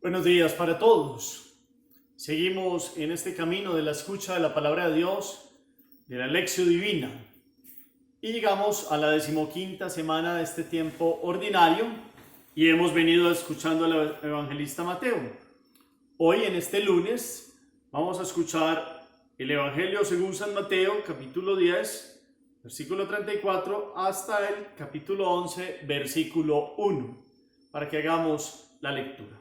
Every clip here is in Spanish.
Buenos días para todos. Seguimos en este camino de la escucha de la palabra de Dios, de la Lección Divina, y llegamos a la 15ª semana de este tiempo ordinario y hemos venido escuchando al evangelista Mateo. Hoy, en este lunes, vamos a escuchar el Evangelio según San Mateo, capítulo 10, versículo 34, hasta el capítulo 11, versículo 1, para que hagamos la lectura.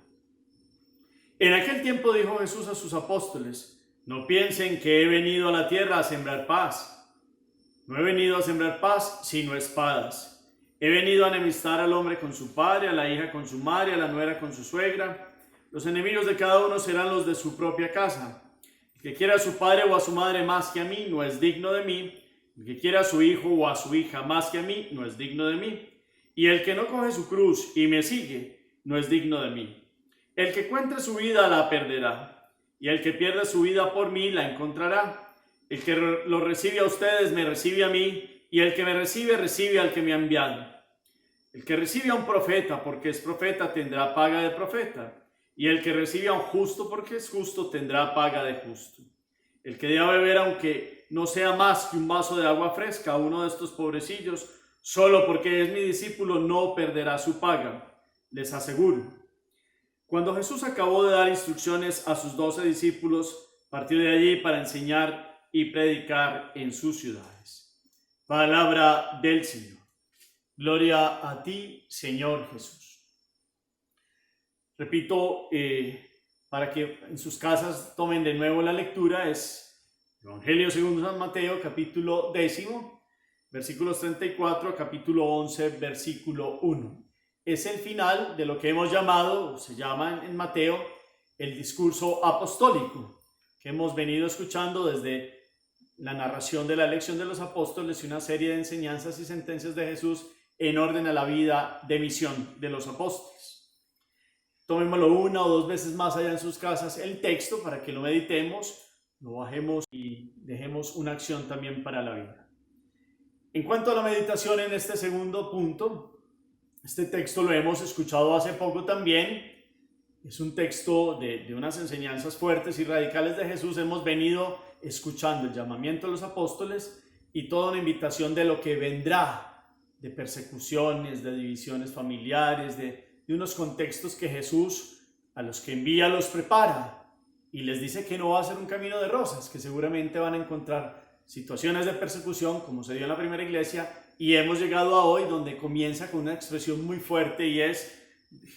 En aquel tiempo dijo Jesús a sus apóstoles: no piensen que he venido a la tierra a sembrar paz. No he venido a sembrar paz, sino espadas. He venido a enemistar al hombre con su padre, a la hija con su madre, a la nuera con su suegra. Los enemigos de cada uno serán los de su propia casa. El que quiera a su padre o a su madre más que a mí, no es digno de mí. El que quiera a su hijo o a su hija más que a mí, no es digno de mí. Y el que no coge su cruz y me sigue, no es digno de mí. El que encuentre su vida la perderá, y el que pierda su vida por mí la encontrará. El que lo recibe a ustedes me recibe a mí, y el que me recibe recibe al que me ha enviado. El que recibe a un profeta porque es profeta tendrá paga de profeta, y el que recibe a un justo porque es justo tendrá paga de justo. El que dé a beber, aunque no sea más que un vaso de agua fresca, a uno de estos pobrecillos, solo porque es mi discípulo, no perderá su paga, les aseguro. Cuando Jesús acabó de dar instrucciones a sus 12 discípulos, partió de allí para enseñar y predicar en sus ciudades. Palabra del Señor. Gloria a ti, Señor Jesús. Repito, para que en sus casas tomen de nuevo la lectura, es Evangelio según San Mateo, capítulo 10, versículos 34 a capítulo 11, versículo 1. Es el final de lo que hemos llamado, o se llama en Mateo, el discurso apostólico, que hemos venido escuchando desde la narración de la elección de los apóstoles y una serie de enseñanzas y sentencias de Jesús en orden a la vida de misión de los apóstoles. Tomémoslo una o dos veces más allá en sus casas el texto para que lo meditemos, lo bajemos y dejemos una acción también para la vida. En cuanto a la meditación en este segundo punto, este texto lo hemos escuchado hace poco también. Es un texto de unas enseñanzas fuertes y radicales de Jesús. Hemos venido escuchando el llamamiento de los apóstoles y toda una invitación de lo que vendrá, de persecuciones, de divisiones familiares, de unos contextos que Jesús a los que envía los prepara y les dice que no va a ser un camino de rosas, que seguramente van a encontrar situaciones de persecución como se dio en la primera iglesia. Y hemos llegado a hoy donde comienza con una expresión muy fuerte y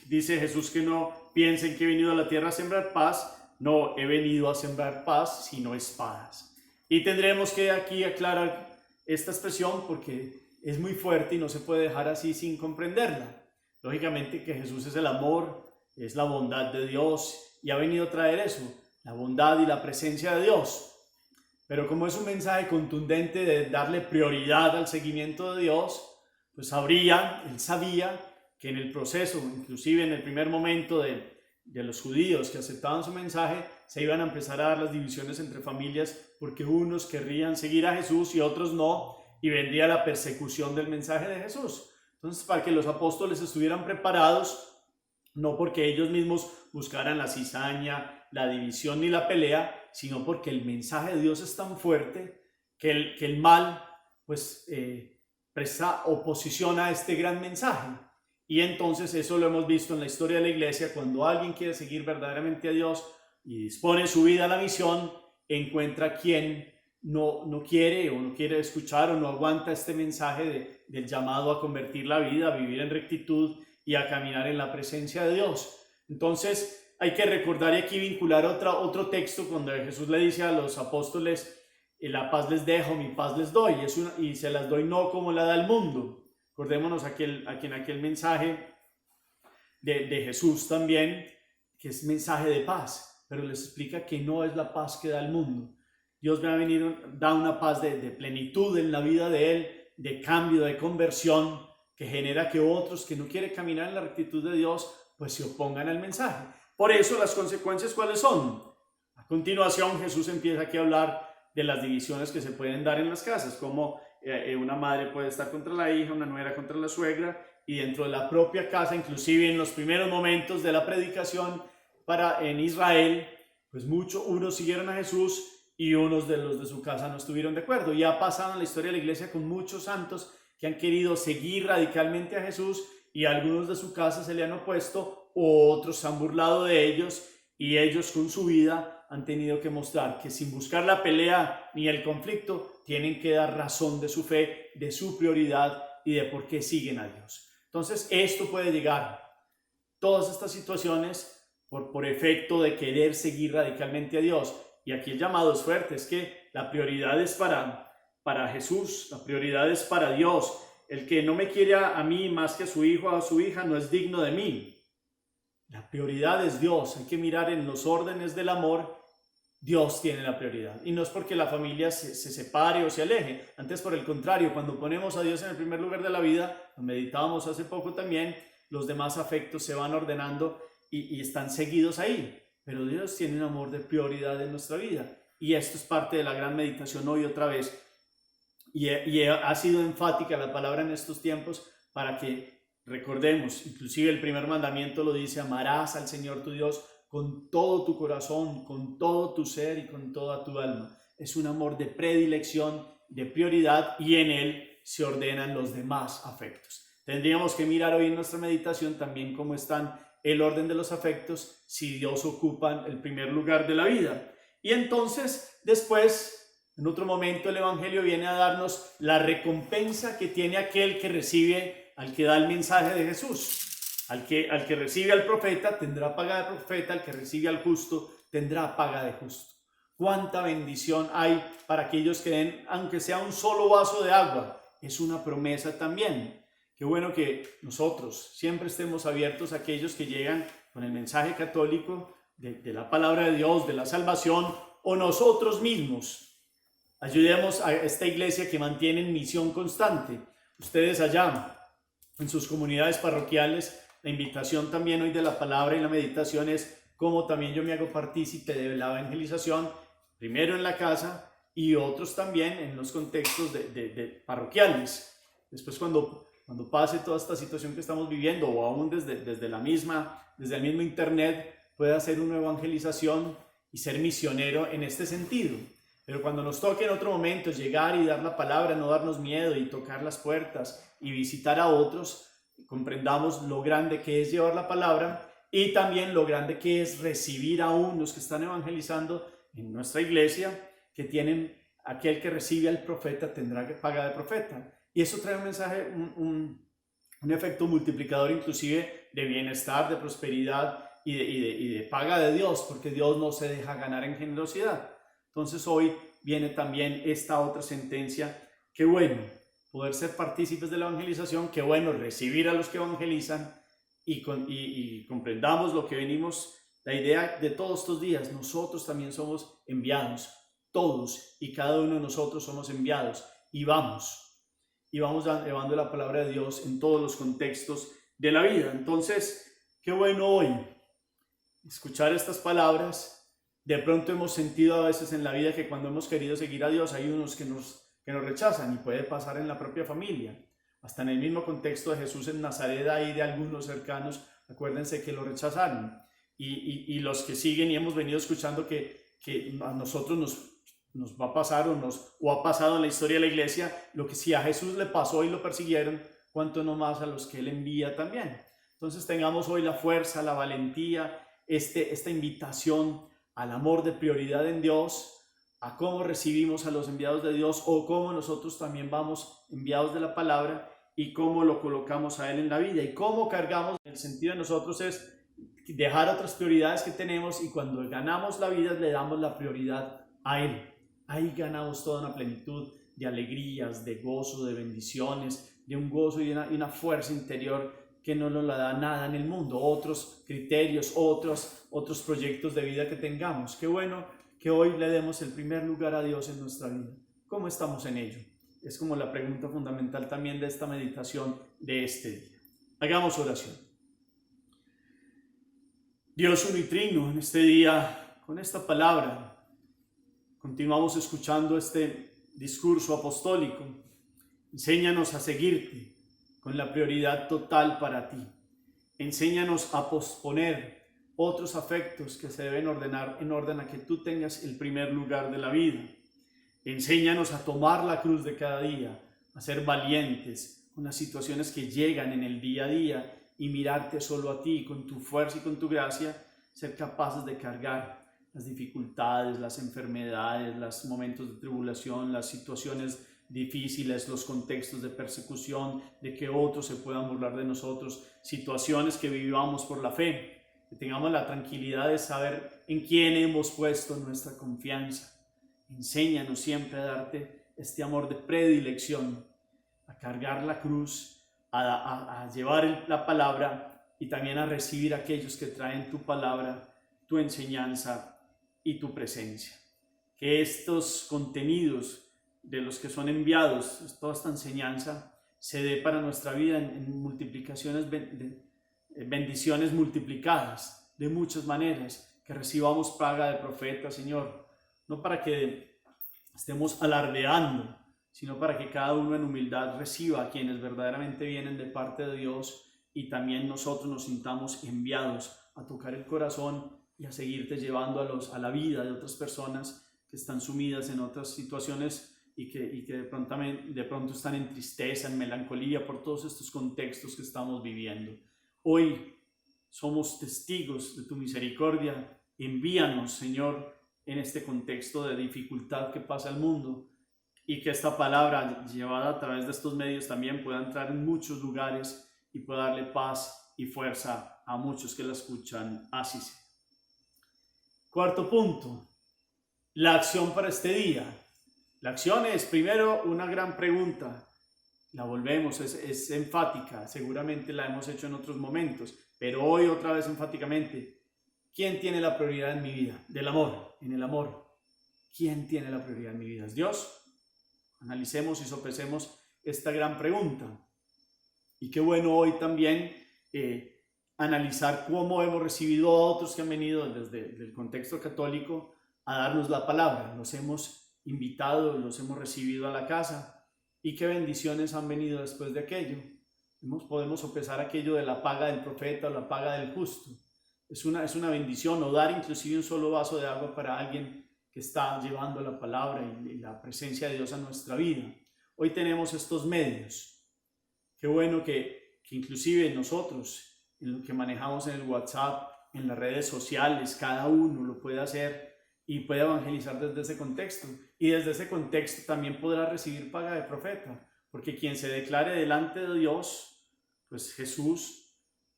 dice Jesús que no piensen que he venido a la tierra a sembrar paz. No he venido a sembrar paz, sino espadas. Y tendremos que aquí aclarar esta expresión porque es muy fuerte y no se puede dejar así sin comprenderla. Lógicamente que Jesús es el amor, es la bondad de Dios y ha venido a traer eso, la bondad y la presencia de Dios. Pero como es un mensaje contundente de darle prioridad al seguimiento de Dios, pues él sabía que en el proceso, inclusive en el primer momento de los judíos que aceptaban su mensaje, se iban a empezar a dar las divisiones entre familias porque unos querrían seguir a Jesús y otros no, y vendría la persecución del mensaje de Jesús. Entonces, para que los apóstoles estuvieran preparados, no porque ellos mismos buscaran la cizaña, la división ni la pelea, sino porque el mensaje de Dios es tan fuerte que el mal pues presta oposición a este gran mensaje. Y entonces eso lo hemos visto en la historia de la iglesia. Cuando alguien quiere seguir verdaderamente a Dios y dispone su vida a la misión, encuentra quien no quiere o no quiere escuchar o no aguanta este mensaje del llamado a convertir la vida, a vivir en rectitud y a caminar en la presencia de Dios. Entonces hay que recordar y aquí vincular otro texto cuando Jesús le dice a los apóstoles: la paz les dejo, mi paz les doy, y se las doy no como la da el mundo. Acordémonos aquí en aquel mensaje de Jesús también, que es mensaje de paz, pero les explica que no es la paz que da el mundo. Dios va a venir, da una paz de plenitud en la vida de Él, de cambio, de conversión, que genera que otros que no quieren caminar en la rectitud de Dios, pues se opongan al mensaje. Por eso, las consecuencias, ¿cuáles son? A continuación, Jesús empieza aquí a hablar de las divisiones que se pueden dar en las casas, como una madre puede estar contra la hija, una nuera contra la suegra, y dentro de la propia casa, inclusive en los primeros momentos de la predicación, en Israel, pues unos siguieron a Jesús y unos de los de su casa no estuvieron de acuerdo. Y ha pasado en la historia de la iglesia con muchos santos que han querido seguir radicalmente a Jesús y algunos de su casa se le han opuesto, otros se han burlado de ellos y ellos con su vida han tenido que mostrar que sin buscar la pelea ni el conflicto tienen que dar razón de su fe, de su prioridad y de por qué siguen a Dios. Entonces esto puede llegar, todas estas situaciones, por efecto de querer seguir radicalmente a Dios. Y aquí el llamado es fuerte, es que la prioridad es para Jesús, la prioridad es para Dios. El que no me quiere a mí más que a su hijo o a su hija no es digno de mí. La prioridad es Dios. Hay que mirar en los órdenes del amor. Dios tiene la prioridad. Y no es porque la familia se separe o se aleje. Antes, por el contrario, cuando ponemos a Dios en el primer lugar de la vida, lo meditábamos hace poco también, los demás afectos se van ordenando y están seguidos ahí. Pero Dios tiene un amor de prioridad en nuestra vida. Y esto es parte de la gran meditación hoy otra vez. Y ha sido enfática la palabra en estos tiempos para que recordemos, inclusive el primer mandamiento lo dice: amarás al Señor tu Dios con todo tu corazón, con todo tu ser y con toda tu alma. Es un amor de predilección, de prioridad, y en él se ordenan los demás afectos. Tendríamos que mirar hoy en nuestra meditación también cómo están el orden de los afectos, si Dios ocupa el primer lugar de la vida. Y entonces, después, en otro momento, el Evangelio viene a darnos la recompensa que tiene aquel que recibe, al que da el mensaje de Jesús. Al que recibe al profeta tendrá paga de profeta, al que recibe al justo tendrá paga de justo. Cuánta bendición hay para aquellos que den, aunque sea un solo vaso de agua. Es una promesa también. Qué bueno que nosotros siempre estemos abiertos a aquellos que llegan con el mensaje católico de la palabra de Dios, de la salvación, o nosotros mismos. Ayudemos a esta iglesia que mantiene en misión constante. Ustedes allá, en sus comunidades parroquiales, la invitación también hoy de la palabra y la meditación es cómo también yo me hago partícipe de la evangelización, primero en la casa y otros también en los contextos de parroquiales. Después cuando pase toda esta situación que estamos viviendo, o aún desde el mismo internet, puede hacer una evangelización y ser misionero en este sentido. Pero cuando nos toque en otro momento llegar y dar la palabra, no darnos miedo y tocar las puertas y visitar a otros, comprendamos lo grande que es llevar la palabra y también lo grande que es recibir a unos que están evangelizando en nuestra iglesia, que tienen aquel que recibe al profeta tendrá que pagar de profeta. Y eso trae un mensaje, un efecto multiplicador inclusive de bienestar, de prosperidad y de paga de Dios, porque Dios no se deja ganar en generosidad. Entonces hoy viene también esta otra sentencia. Qué bueno poder ser partícipes de la evangelización, qué bueno recibir a los que evangelizan y comprendamos lo que venimos, la idea de todos estos días. Nosotros también somos enviados, todos y cada uno de nosotros somos enviados y vamos llevando la palabra de Dios en todos los contextos de la vida. Entonces, qué bueno hoy escuchar estas palabras. De pronto hemos sentido a veces en la vida que cuando hemos querido seguir a Dios hay unos que nos rechazan, y puede pasar en la propia familia. Hasta en el mismo contexto de Jesús en Nazaret hay de algunos cercanos, acuérdense que lo rechazaron. Y los que siguen, y hemos venido escuchando que a nosotros nos va a pasar o ha pasado en la historia de la iglesia, lo que si a Jesús le pasó y lo persiguieron, cuánto no más a los que Él envía también. Entonces tengamos hoy la fuerza, la valentía, esta invitación al amor de prioridad en Dios, a cómo recibimos a los enviados de Dios, o cómo nosotros también vamos enviados de la palabra y cómo lo colocamos a Él en la vida y cómo cargamos. El sentido de nosotros es dejar otras prioridades que tenemos, y cuando ganamos la vida le damos la prioridad a Él. Ahí ganamos toda una plenitud de alegrías, de gozo, de bendiciones, de un gozo y una fuerza interior que no nos la da nada en el mundo, otros criterios, otros proyectos de vida que tengamos. Qué bueno que hoy le demos el primer lugar a Dios en nuestra vida. ¿Cómo estamos en ello? Es como la pregunta fundamental también de esta meditación de este día. Hagamos oración. Dios uno y trino, en este día, con esta palabra, continuamos escuchando este discurso apostólico. Enséñanos a seguirte con la prioridad total para ti. Enséñanos a posponer otros afectos que se deben ordenar en orden a que tú tengas el primer lugar de la vida. Enséñanos a tomar la cruz de cada día, a ser valientes con las situaciones que llegan en el día a día y mirarte solo a ti, con tu fuerza y con tu gracia, ser capaces de cargar las dificultades, las enfermedades, los momentos de tribulación, las situaciones difíciles, los contextos de persecución, de que otros se puedan burlar de nosotros, situaciones que vivamos por la fe, que tengamos la tranquilidad de saber en quién hemos puesto nuestra confianza. Enséñanos siempre a darte este amor de predilección, a cargar la cruz, a llevar la palabra y también a recibir a aquellos que traen tu palabra, tu enseñanza y tu presencia. Que estos contenidos de los que son enviados, toda esta enseñanza, se dé para nuestra vida en multiplicaciones, bendiciones multiplicadas de muchas maneras, que recibamos paga de profeta, Señor, no para que estemos alardeando, sino para que cada uno en humildad reciba a quienes verdaderamente vienen de parte de Dios y también nosotros nos sintamos enviados a tocar el corazón y a seguirte llevando a la vida de otras personas que están sumidas en otras situaciones y que de pronto están en tristeza, en melancolía por todos estos contextos que estamos viviendo. Hoy somos testigos de tu misericordia. Envíanos, Señor, en este contexto de dificultad que pasa el mundo, y que esta palabra llevada a través de estos medios también pueda entrar en muchos lugares y pueda darle paz y fuerza a muchos que la escuchan. Así sea. Cuarto punto, la acción para este día. La acción es primero una gran pregunta, la volvemos, es enfática, seguramente la hemos hecho en otros momentos, pero hoy otra vez enfáticamente. ¿Quién tiene la prioridad en mi vida? Del amor, en el amor. ¿Quién tiene la prioridad en mi vida? ¿Es Dios? Analicemos y sopesemos esta gran pregunta. Y qué bueno hoy también analizar cómo hemos recibido a otros que han venido desde el contexto católico a darnos la palabra. Los hemos invitado, los hemos recibido a la casa y qué bendiciones han venido después de aquello. Podemos sopesar aquello de la paga del profeta o la paga del justo. Es una bendición, o dar inclusive un solo vaso de agua para alguien que está llevando la palabra y la presencia de Dios a nuestra vida. Hoy tenemos estos medios. Qué bueno que inclusive nosotros, en lo que manejamos en el WhatsApp, en las redes sociales, cada uno lo puede hacer y puede evangelizar desde ese contexto. Y desde ese contexto también podrá recibir paga de profeta, porque quien se declare delante de Dios, pues Jesús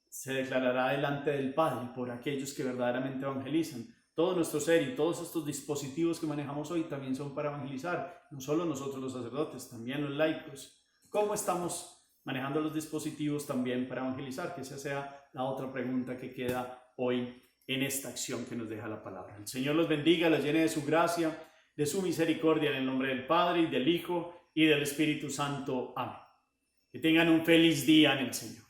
se declarará delante del Padre por aquellos que verdaderamente evangelizan. Todo nuestro ser y todos estos dispositivos que manejamos hoy también son para evangelizar, no solo nosotros los sacerdotes, también los laicos. ¿Cómo estamos manejando los dispositivos también para evangelizar? Que esa sea la otra pregunta que queda hoy en esta acción que nos deja la palabra. El Señor los bendiga, los llene de su gracia, de su misericordia, en el nombre del Padre y del Hijo y del Espíritu Santo. Amén. Que tengan un feliz día en el Señor.